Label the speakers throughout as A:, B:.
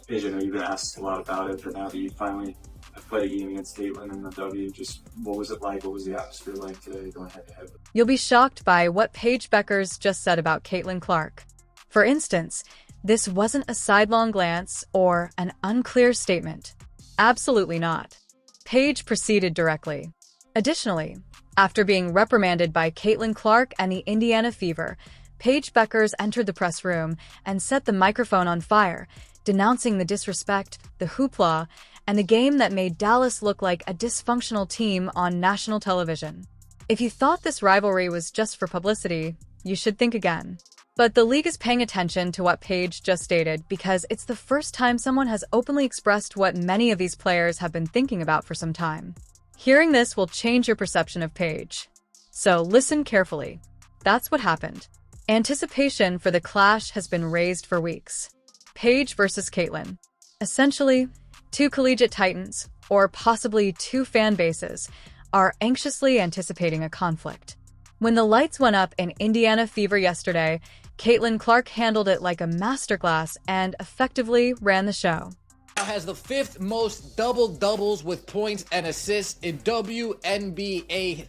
A: Paige, I know you've been asked a lot about it, but now that you finally have played a game against Caitlin in the W, just what was it like? What was the atmosphere like today going head-to-head?
B: You'll be shocked by what Paige Bueckers just said about Caitlin Clark. For instance, this wasn't a sidelong glance or an unclear statement. Absolutely not. Paige proceeded directly. Additionally, after being reprimanded by Caitlin Clark and the Indiana Fever, Paige Bueckers entered the press room and set the microphone on fire, denouncing the disrespect, the hoopla, and the game that made Dallas look like a dysfunctional team on national television. If you thought this rivalry was just for publicity, you should think again. But the league is paying attention to what Paige just stated because it's the first time someone has openly expressed what many of these players have been thinking about for some time. Hearing this will change your perception of Paige. So listen carefully. That's what happened. Anticipation for the clash has been raised for weeks. Paige versus Caitlin. Essentially, two collegiate titans, or possibly two fan bases, are anxiously anticipating a conflict. When the lights went up in Indiana Fever yesterday, Caitlin Clark handled it like a masterclass and effectively ran the show.
C: Now has the 5th most double-doubles with points and assists in WNBA.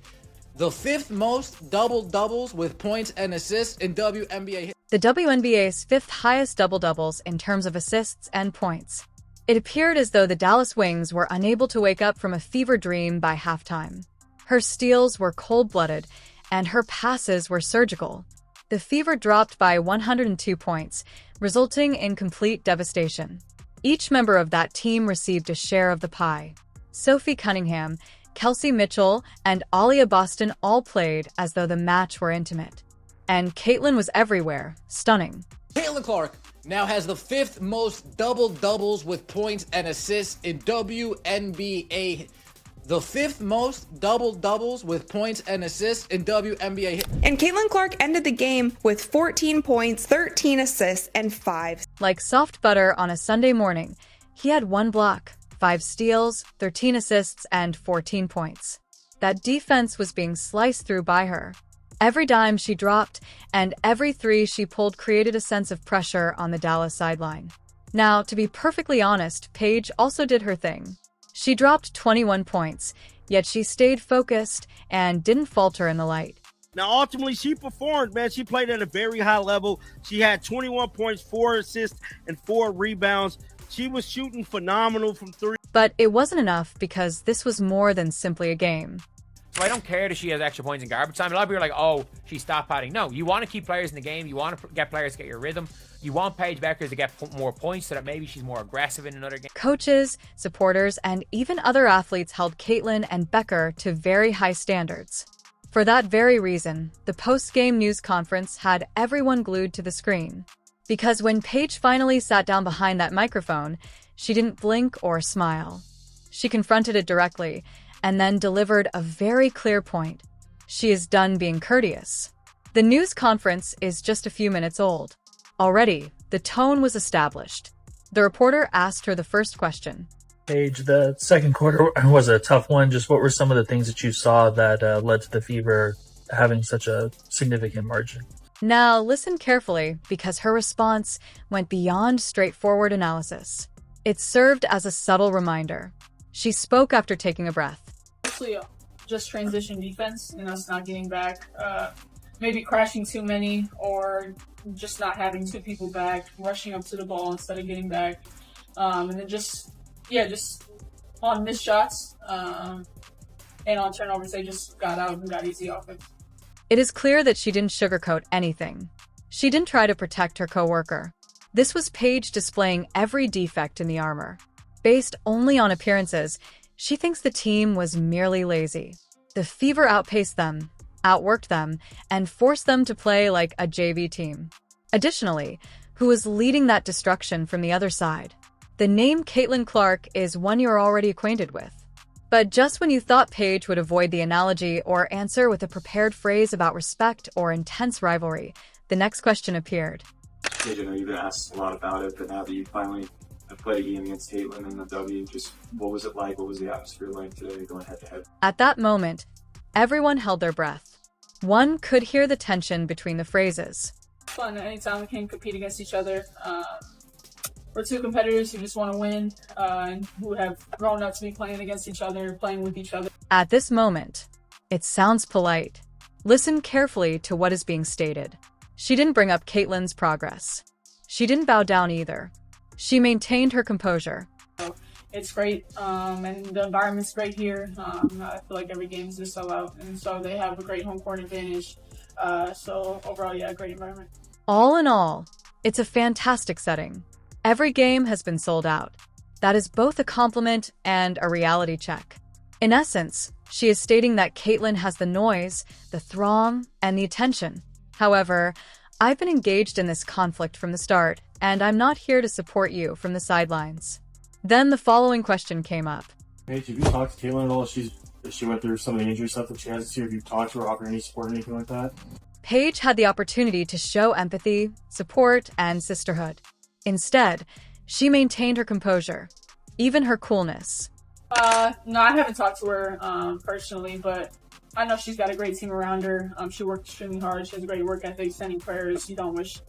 C: The 5th most double-doubles with points and assists in WNBA.
B: The WNBA's 5th highest double-doubles in terms of assists and points. It appeared as though the Dallas Wings were unable to wake up from a fever dream by halftime. Her steals were cold-blooded, and her passes were surgical. The Fever dropped by 102 points, resulting in complete devastation. Each member of that team received a share of the pie. Sophie Cunningham, Kelsey Mitchell, and Alia Boston all played as though the match were intimate. And Caitlin was everywhere, stunning.
C: Caitlin Clark now has the 5th most double-doubles with points and assists in WNBA. The 5th most double-doubles with points and assists in WNBA.
D: And Caitlin Clark ended the game with 14 points, 13 assists, and 5.
B: Like soft butter on a Sunday morning, he had 1 block, 5 steals, 13 assists, and 14 points. That defense was being sliced through by her. Every dime she dropped and every three she pulled created a sense of pressure on the Dallas sideline. Now, to be perfectly honest, Paige also did her thing. She dropped 21 points, yet she stayed focused and didn't falter in the light.
E: Now, ultimately, she performed, man. She played at a very high level. She had 21 points, 4 assists, and 4 rebounds. She was shooting phenomenal from 3.
B: But it wasn't enough because this was more than simply a game.
F: So I don't care that she has extra points in garbage time. A lot of people are like, oh, she's stat padding. No, you want to keep players in the game. You want to get players to get your rhythm. You want Paige Bueckers to get more points so that maybe she's more aggressive in another game.
B: Coaches, supporters, and even other athletes held Caitlin and Bueckers to very high standards. For that very reason, the post-game news conference had everyone glued to the screen. Because when Paige finally sat down behind that microphone, she didn't blink or smile. She confronted it directly, and then delivered a very clear point. She is done being courteous. The news conference is just a few minutes old. Already, the tone was established. The reporter asked her the first question.
G: Paige, the second quarter was a tough one. Just what were some of the things that you saw that led to the Fever having such a significant margin?
B: Now, listen carefully, because her response went beyond straightforward analysis. It served as a subtle reminder. She spoke after taking a breath.
H: Mostly just transition defense and us not getting back, maybe crashing too many or just not having 2 people back, rushing up to the ball instead of getting back. And then just on missed shots and on turnovers, they just got out and got easy offense.
B: It is clear that she didn't sugarcoat anything. She didn't try to protect her coworker. This was Paige displaying every defect in the armor. Based only on appearances, she thinks the team was merely lazy. The Fever outpaced them, outworked them, and forced them to play like a JV team. Additionally, who was leading that destruction from the other side? The name Caitlin Clark is one you're already acquainted with. But just when you thought Paige would avoid the analogy or answer with a prepared phrase about respect or intense rivalry, the next question appeared.
A: Paige, I know you've been asked a lot about it, but now that you finally have played a game against Caitlin in the W, just what was it like? What was the atmosphere like today going head-to-head?
B: At that moment, everyone held their breath. One could hear the tension between the phrases.
H: Fun anytime we can compete against each other. we're two competitors who just want to win, and who have grown up to be playing against each other, playing with each other.
B: At this moment, it sounds polite. Listen carefully to what is being stated. She didn't bring up Caitlin's progress. She didn't bow down either. She maintained her composure.
H: So it's great, and the environment's great here. I feel like every game is a sellout, and so they have a great home court advantage. So overall, yeah, great environment.
B: All in all, it's a fantastic setting. Every game has been sold out. That is both a compliment and a reality check. In essence, she is stating that Caitlin has the noise, the throng, and the attention. However, I've been engaged in this conflict from the start, and I'm not here to support you from the sidelines. Then the following question came up.
I: Paige, have you talked to Caitlin at all? She went through some of the injury stuff that she has this year. Have you talked to her, offered any support or anything like that?
B: Paige had the opportunity to show empathy, support, and sisterhood. Instead, she maintained her composure, even her coolness.
H: No, I haven't talked to her personally, but I know she's got a great team around her. She worked extremely hard. She has a great work ethic, sending prayers. You don't wish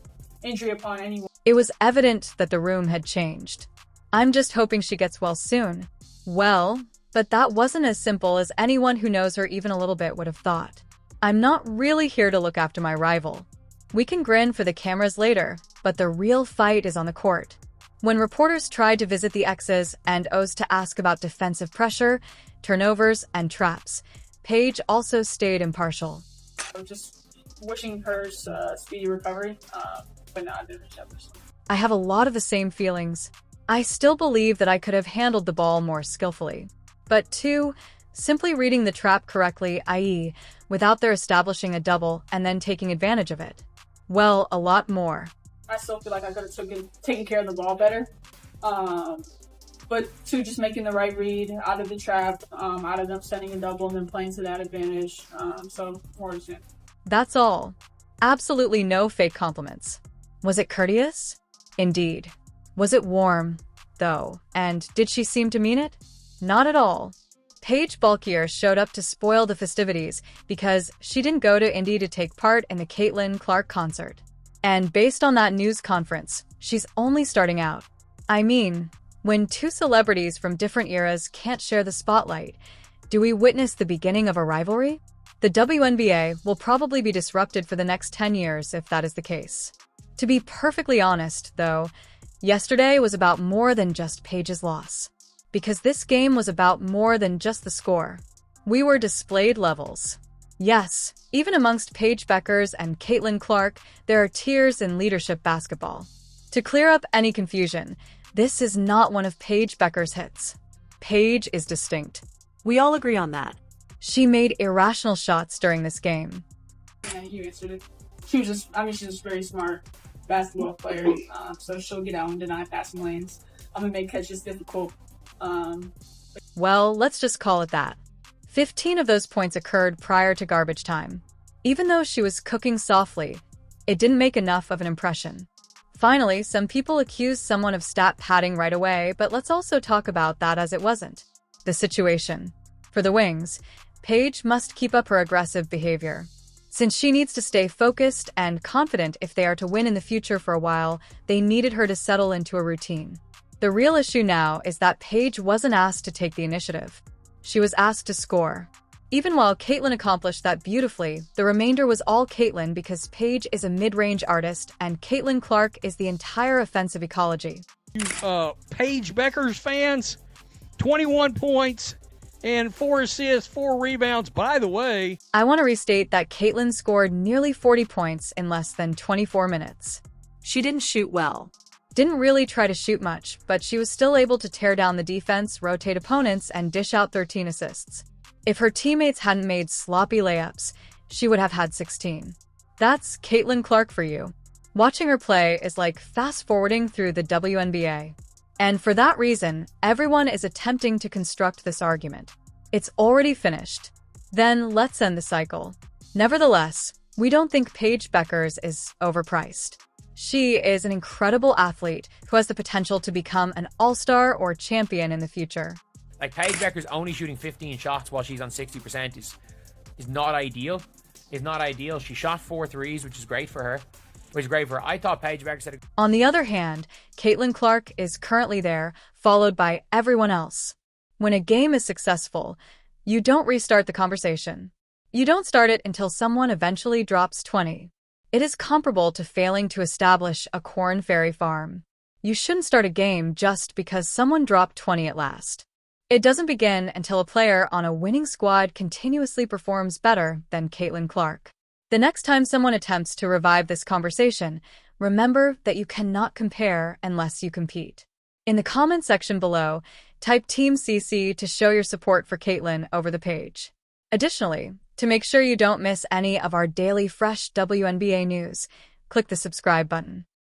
H: injury upon anyone.
B: It was evident that the room had changed. I'm just hoping she gets well soon. Well, but that wasn't as simple as anyone who knows her even a little bit would have thought. I'm not really here to look after my rival. We can grin for the cameras later, but the real fight is on the court. When reporters tried to visit the X's and O's to ask about defensive pressure, turnovers, and traps, Paige also stayed impartial.
H: I'm just wishing her speedy recovery, but no, I didn't reach out personally.
B: I have a lot of the same feelings. I still believe that I could have handled the ball more skillfully. But 2, simply reading the trap correctly, i.e., without their establishing a double and then taking advantage of it. Well, a lot more.
H: I still feel like I could have taken care of the ball better. But 2, just making the right read out of the trap, out of them sending a double and then playing to that advantage. So more to say.
B: That's all. Absolutely no fake compliments. Was it courteous? Indeed. Was it warm, though? And did she seem to mean it? Not at all. Paige Bueckers showed up to spoil the festivities because she didn't go to Indy to take part in the Caitlin Clark concert. And based on that news conference, she's only starting out. I mean, when 2 celebrities from different eras can't share the spotlight, do we witness the beginning of a rivalry? The WNBA will probably be disrupted for the next 10 years if that is the case. To be perfectly honest, though, yesterday was about more than just Paige's loss. Because this game was about more than just the score. We were displayed levels. Yes, even amongst Paige Bueckers and Caitlin Clark, there are tiers in leadership basketball. To clear up any confusion, this is not one of Paige Bueckers' hits. Paige is distinct. We all agree on that. She made irrational shots during this game.
H: Yeah, you answered it. She's just a very smart basketball player. So she'll get out and deny passing lanes. I'm gonna make catches difficult.
B: Well, let's just call it that. 15 of those points occurred prior to garbage time. Even though she was cooking softly, it didn't make enough of an impression. Finally, some people accused someone of stat padding right away, but let's also talk about that as it wasn't. The situation. For the Wings, Paige must keep up her aggressive behavior. Since she needs to stay focused and confident if they are to win in the future for a while, they needed her to settle into a routine. The real issue now is that Paige wasn't asked to take the initiative. She was asked to score. Even while Caitlin accomplished that beautifully, the remainder was all Caitlin because Paige is a mid-range artist and Caitlin Clark is the entire offensive ecology.
J: Paige Bueckers fans, 21 points and 4 assists, 4 rebounds. By the way,
B: I want to restate that Caitlin scored nearly 40 points in less than 24 minutes. She didn't shoot well. Didn't really try to shoot much, but she was still able to tear down the defense, rotate opponents, and dish out 13 assists. If her teammates hadn't made sloppy layups, she would have had 16. That's Caitlin Clark for you. Watching her play is like fast-forwarding through the WNBA. And for that reason, everyone is attempting to construct this argument. It's already finished. Then let's end the cycle. Nevertheless, we don't think Paige Bueckers is overpriced. She is an incredible athlete who has the potential to become an all-star or champion in the future.
F: Like, Paige Bueckers only shooting 15 shots while she's on 60% is not ideal. Is not ideal. She shot 4 threes, which is great for her. which is great for her. I thought Paige Bueckers had a
B: On the other hand, Caitlin Clark is currently there, followed by everyone else. When a game is successful, you don't restart the conversation. You don't start it until someone eventually drops 20. It is comparable to failing to establish a corn fairy farm. You shouldn't start a game just because someone dropped 20 at last. It doesn't begin until a player on a winning squad continuously performs better than Caitlin Clark. The next time someone attempts to revive this conversation, remember that you cannot compare unless you compete. In the comment section below, type Team CC to show your support for Caitlin over the page. Additionally, to make sure you don't miss any of our daily fresh WNBA news, click the subscribe button.